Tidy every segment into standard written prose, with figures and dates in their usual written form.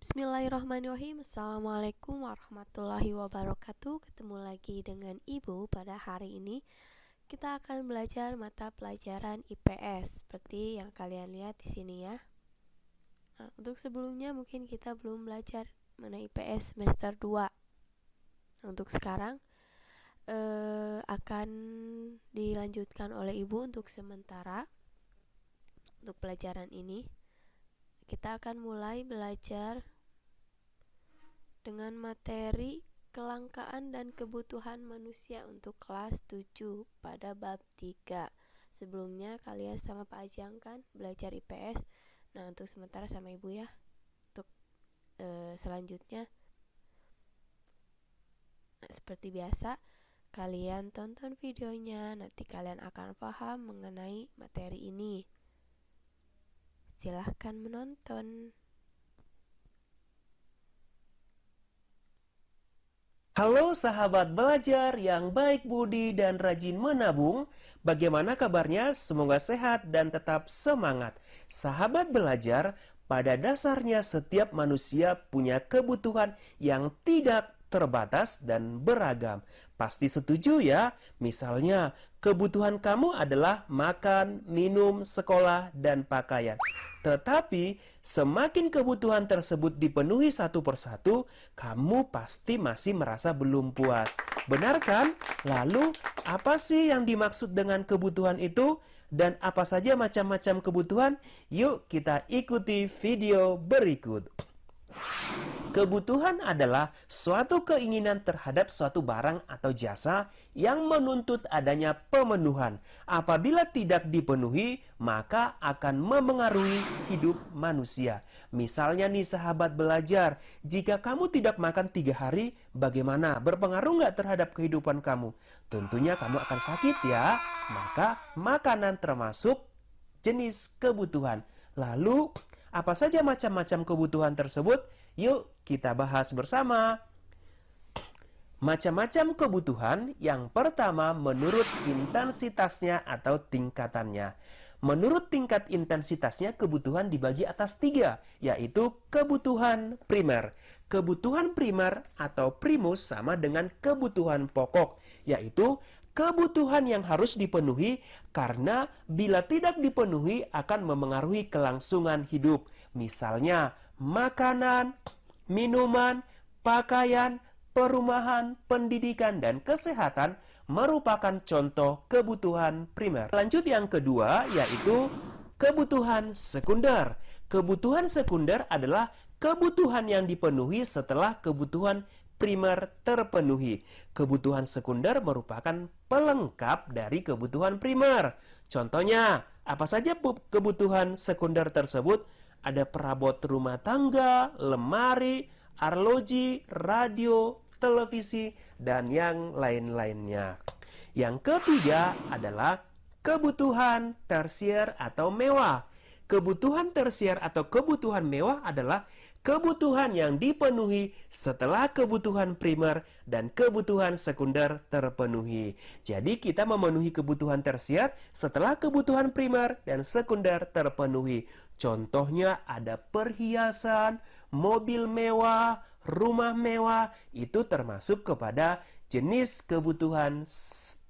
Bismillahirrahmanirrahim. Assalamualaikum warahmatullahi wabarakatuh. Ketemu lagi dengan Ibu pada hari ini. Kita akan belajar mata pelajaran IPS seperti yang kalian lihat di sini ya. Nah, untuk sebelumnya mungkin kita belum belajar mengenai IPS semester 2. Untuk sekarang akan dilanjutkan oleh Ibu untuk sementara. Untuk pelajaran ini kita akan mulai belajar dengan materi kelangkaan dan kebutuhan manusia untuk kelas 7 pada bab 3. Sebelumnya kalian sama Pak Ajang kan belajar IPS. Nah, untuk sementara sama Ibu ya. Untuk selanjutnya seperti biasa kalian tonton videonya, nanti kalian akan paham mengenai materi ini. Silahkan menonton. Halo sahabat belajar yang baik budi dan rajin menabung. Bagaimana kabarnya? Semoga sehat dan tetap semangat. Sahabat belajar, pada dasarnya setiap manusia punya kebutuhan yang tidak terbatas dan beragam. Pasti setuju ya? Misalnya, kebutuhan kamu adalah makan, minum, sekolah, dan pakaian. Tetapi, semakin kebutuhan tersebut dipenuhi satu persatu, kamu pasti masih merasa belum puas. Benar kan? Lalu, apa sih yang dimaksud dengan kebutuhan itu? Dan apa saja macam-macam kebutuhan? Yuk kita ikuti video berikut. Kebutuhan adalah suatu keinginan terhadap suatu barang atau jasa yang menuntut adanya pemenuhan. Apabila tidak dipenuhi, maka akan memengaruhi hidup manusia. Misalnya nih sahabat belajar, jika kamu tidak makan 3 hari, bagaimana? Berpengaruh nggak terhadap kehidupan kamu? Tentunya kamu akan sakit ya. Maka makanan termasuk jenis kebutuhan. Lalu, apa saja macam-macam kebutuhan tersebut? Yuk kita bahas bersama. Macam-macam kebutuhan, yang pertama menurut intensitasnya atau tingkatannya. Menurut tingkat intensitasnya, kebutuhan dibagi atas 3, yaitu kebutuhan primer. Kebutuhan primer atau primus sama dengan kebutuhan pokok, yaitu kebutuhan yang harus dipenuhi karena bila tidak dipenuhi akan memengaruhi kelangsungan hidup. Misalnya, makanan, minuman, pakaian, perumahan, pendidikan, dan kesehatan merupakan contoh kebutuhan primer. Lanjut yang kedua, yaitu kebutuhan sekunder. Kebutuhan sekunder adalah kebutuhan yang dipenuhi setelah kebutuhan primer terpenuhi. Kebutuhan sekunder merupakan pelengkap dari kebutuhan primer. Contohnya, apa saja kebutuhan sekunder tersebut? Ada perabot rumah tangga, lemari, arloji, radio, televisi, dan yang lain-lainnya. Yang ketiga adalah kebutuhan tersier atau mewah. Kebutuhan tersier atau kebutuhan mewah adalah kebutuhan yang dipenuhi setelah kebutuhan primer dan kebutuhan sekunder terpenuhi. Jadi kita memenuhi kebutuhan tersier setelah kebutuhan primer dan sekunder terpenuhi. Contohnya ada perhiasan, mobil mewah, rumah mewah, itu termasuk kepada jenis kebutuhan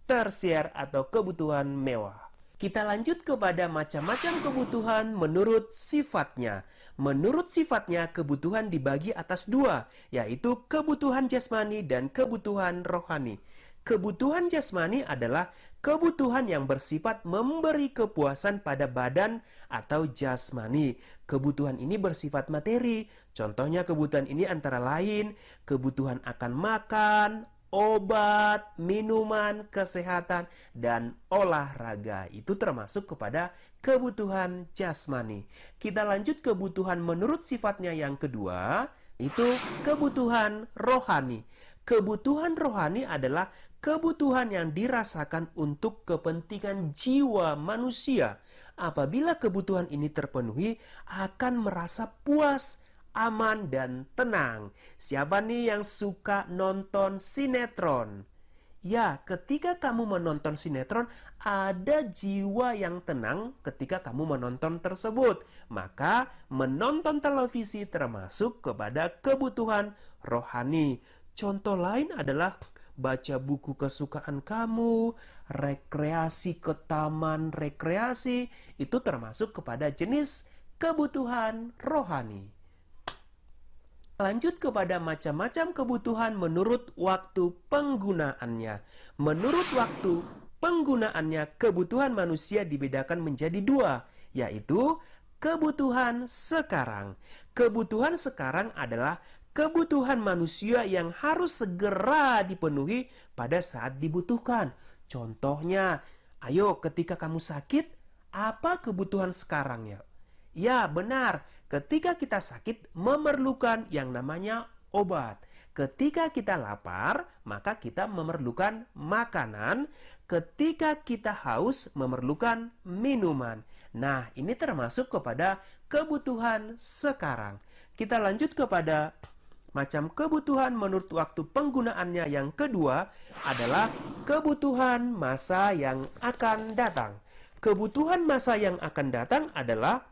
tersier atau kebutuhan mewah. Kita lanjut kepada macam-macam kebutuhan menurut sifatnya. Menurut sifatnya, kebutuhan dibagi atas 2, yaitu kebutuhan jasmani dan kebutuhan rohani. Kebutuhan jasmani adalah kebutuhan yang bersifat memberi kepuasan pada badan atau jasmani. Kebutuhan ini bersifat materi. Contohnya kebutuhan ini antara lain kebutuhan akan makan, obat, minuman, kesehatan, dan olahraga. Itu termasuk kepada kebutuhan jasmani. Kita lanjut kebutuhan menurut sifatnya yang kedua, itu kebutuhan rohani. Kebutuhan rohani adalah kebutuhan yang dirasakan untuk kepentingan jiwa manusia. Apabila kebutuhan ini terpenuhi, akan merasa puas, aman, dan tenang. Siapa nih yang suka nonton sinetron? Ya, ketika kamu menonton sinetron, ada jiwa yang tenang ketika kamu menonton tersebut. Maka, menonton televisi termasuk kepada kebutuhan rohani. Contoh lain adalah baca buku kesukaan kamu, rekreasi ke taman rekreasi, itu termasuk kepada jenis kebutuhan rohani. Lanjut kepada macam-macam kebutuhan menurut waktu penggunaannya. Menurut waktu penggunaannya, kebutuhan manusia dibedakan menjadi dua, yaitu kebutuhan sekarang. Kebutuhan sekarang adalah kebutuhan manusia yang harus segera dipenuhi pada saat dibutuhkan. Contohnya, ayo ketika kamu sakit, apa kebutuhan sekarangnya? Ya, benar. Ketika kita sakit, memerlukan yang namanya obat. Ketika kita lapar, maka kita memerlukan makanan. Ketika kita haus, memerlukan minuman. Nah, ini termasuk kepada kebutuhan sekarang. Kita lanjut kepada macam kebutuhan menurut waktu penggunaannya. Yang kedua adalah kebutuhan masa yang akan datang. Kebutuhan masa yang akan datang adalah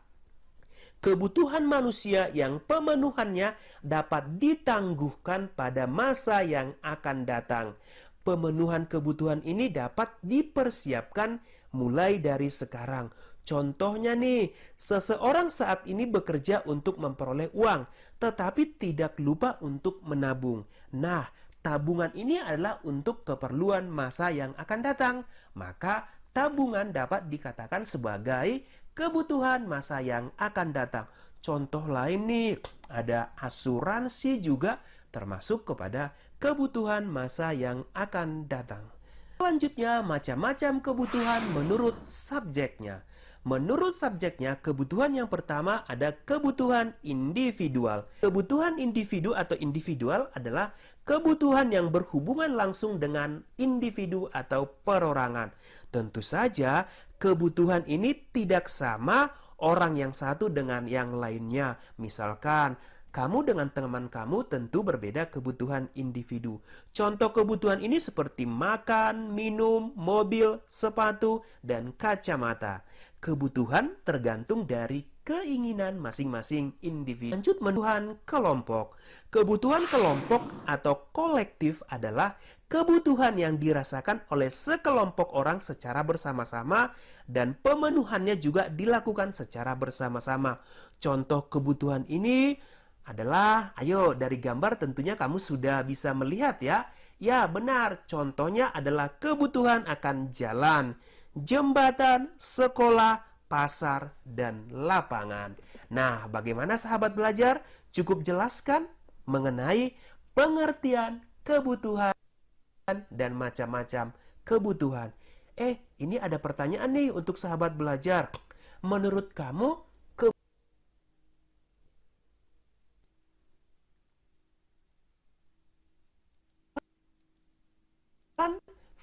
kebutuhan manusia yang pemenuhannya dapat ditangguhkan pada masa yang akan datang. Pemenuhan kebutuhan ini dapat dipersiapkan mulai dari sekarang. Contohnya nih, seseorang saat ini bekerja untuk memperoleh uang, tetapi tidak lupa untuk menabung. Nah, tabungan ini adalah untuk keperluan masa yang akan datang. Maka, tabungan dapat dikatakan sebagai kebutuhan masa yang akan datang. Contoh lain nih, ada asuransi juga termasuk kepada kebutuhan masa yang akan datang. Selanjutnya, macam-macam kebutuhan menurut subjeknya. Menurut subjeknya, kebutuhan yang pertama ada kebutuhan individual. Kebutuhan individu atau individual adalah kebutuhan yang berhubungan langsung dengan individu atau perorangan. Tentu saja, kebutuhan ini tidak sama orang yang satu dengan yang lainnya. Misalkan, kamu dengan teman kamu tentu berbeda kebutuhan individu. Contoh kebutuhan ini seperti makan, minum, mobil, sepatu, dan kacamata. Kebutuhan tergantung dari keinginan masing-masing individu. Lanjut kebutuhan kelompok. Kebutuhan kelompok atau kolektif adalah kebutuhan yang dirasakan oleh sekelompok orang secara bersama-sama dan pemenuhannya juga dilakukan secara bersama-sama. Contoh kebutuhan ini adalah, ayo dari gambar tentunya kamu sudah bisa melihat ya. Ya benar, contohnya adalah kebutuhan akan jalan, jembatan, sekolah, pasar, dan lapangan. Nah, bagaimana sahabat belajar? Cukup jelaskan mengenai pengertian kebutuhan dan macam-macam kebutuhan. Ini ada pertanyaan nih untuk sahabat belajar. Menurut kamu, kebutuhan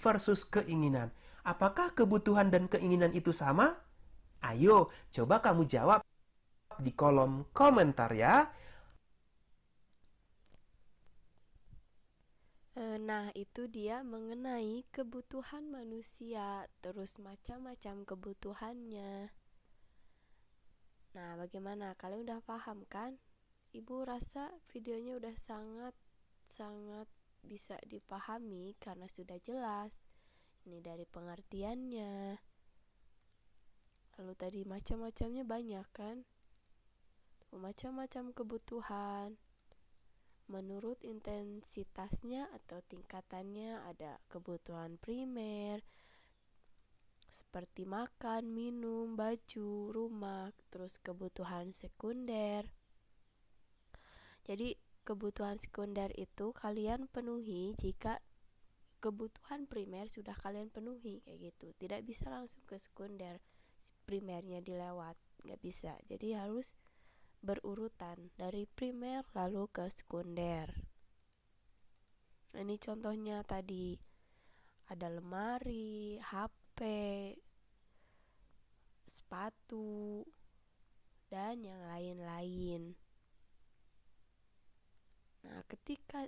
versus keinginan. Apakah kebutuhan dan keinginan itu sama? Ayo, coba kamu jawab di kolom komentar ya. Nah, itu dia mengenai kebutuhan manusia, terus macam-macam kebutuhannya. Nah, bagaimana? Kalian udah paham kan? Ibu rasa videonya udah sangat bisa dipahami karena sudah jelas. Ini dari pengertiannya. Lalu tadi macam-macamnya banyak kan? Macam-macam kebutuhan. Menurut intensitasnya atau tingkatannya ada kebutuhan primer seperti makan, minum, baju, rumah, terus kebutuhan sekunder. Jadi kebutuhan sekunder itu kalian penuhi jika kebutuhan primer sudah kalian penuhi kayak gitu. Tidak bisa langsung ke sekunder, primernya dilewat, nggak bisa. Jadi harus berurutan dari primer lalu ke sekunder. Ini contohnya tadi ada lemari, HP, sepatu, dan yang lain-lain. Nah, ketika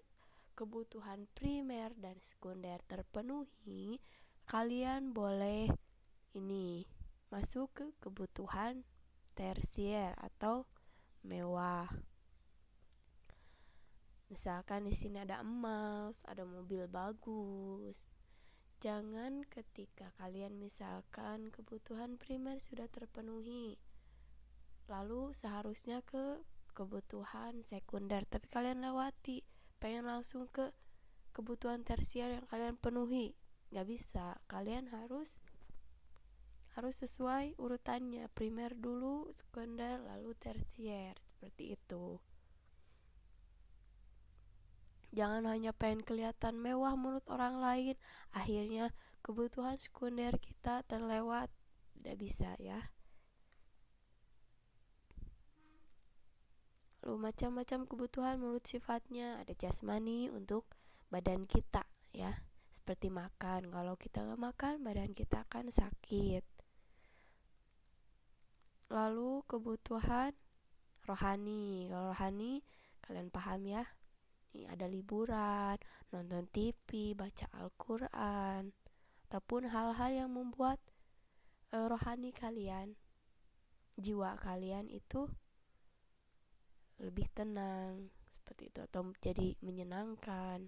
kebutuhan primer dan sekunder terpenuhi, kalian boleh masuk ke kebutuhan tersier atau mewah. Misalkan di sini ada emas, ada mobil bagus. Jangan ketika kalian misalkan kebutuhan primer sudah terpenuhi, lalu seharusnya ke kebutuhan sekunder, tapi kalian lewati, pengen langsung ke kebutuhan tersier yang kalian penuhi. Gak bisa, kalian harus sesuai urutannya, primer dulu, sekunder, lalu tersier, seperti itu. Jangan hanya pengen kelihatan mewah menurut orang lain, akhirnya kebutuhan sekunder kita terlewat. Tidak bisa ya. Lalu macam-macam kebutuhan menurut sifatnya. Ada jasmani untuk badan kita ya, seperti makan. Kalau kita gak makan, badan kita akan sakit. Lalu kebutuhan rohani. Kalau rohani kalian paham ya. Ini ada liburan, nonton TV, baca Al-Quran, ataupun hal-hal yang membuat rohani kalian, jiwa kalian itu lebih tenang, seperti itu, atau jadi menyenangkan.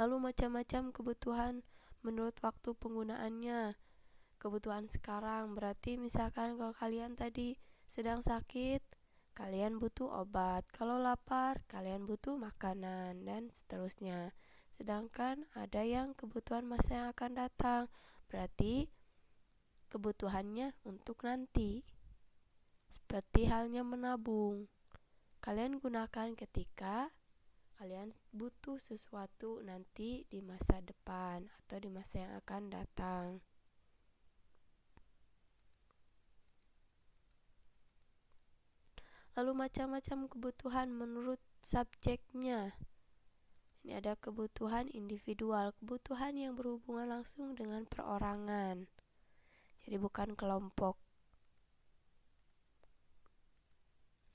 Lalu macam-macam kebutuhan menurut waktu penggunaannya. Kebutuhan sekarang berarti misalkan kalau kalian tadi sedang sakit, kalian butuh obat. Kalau lapar, kalian butuh makanan, dan seterusnya. Sedangkan ada yang kebutuhan masa yang akan datang, berarti kebutuhannya untuk nanti. Seperti halnya menabung, kalian gunakan ketika kalian butuh sesuatu nanti di masa depan atau di masa yang akan datang. Lalu macam-macam kebutuhan menurut subjeknya. Ini ada kebutuhan individual, kebutuhan yang berhubungan langsung dengan perorangan. Jadi bukan kelompok.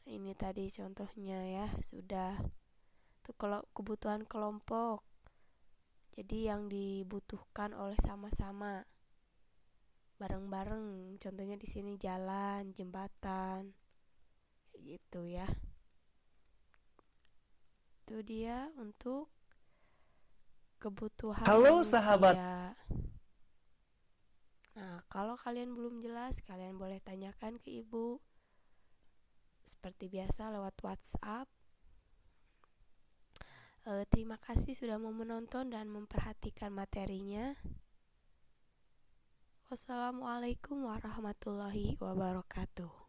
Ini tadi contohnya ya, sudah. Itu kalau kebutuhan kelompok. Jadi yang dibutuhkan oleh sama-sama, bareng-bareng. Contohnya di sini jalan, jembatan. Gitu ya. Itu dia untuk kebutuhan Halo manusia. sahabat. Nah, kalau kalian belum jelas, kalian boleh tanyakan ke ibu seperti biasa lewat WhatsApp. Terima kasih sudah mau menonton dan memperhatikan materinya. Wassalamualaikum warahmatullahi wabarakatuh.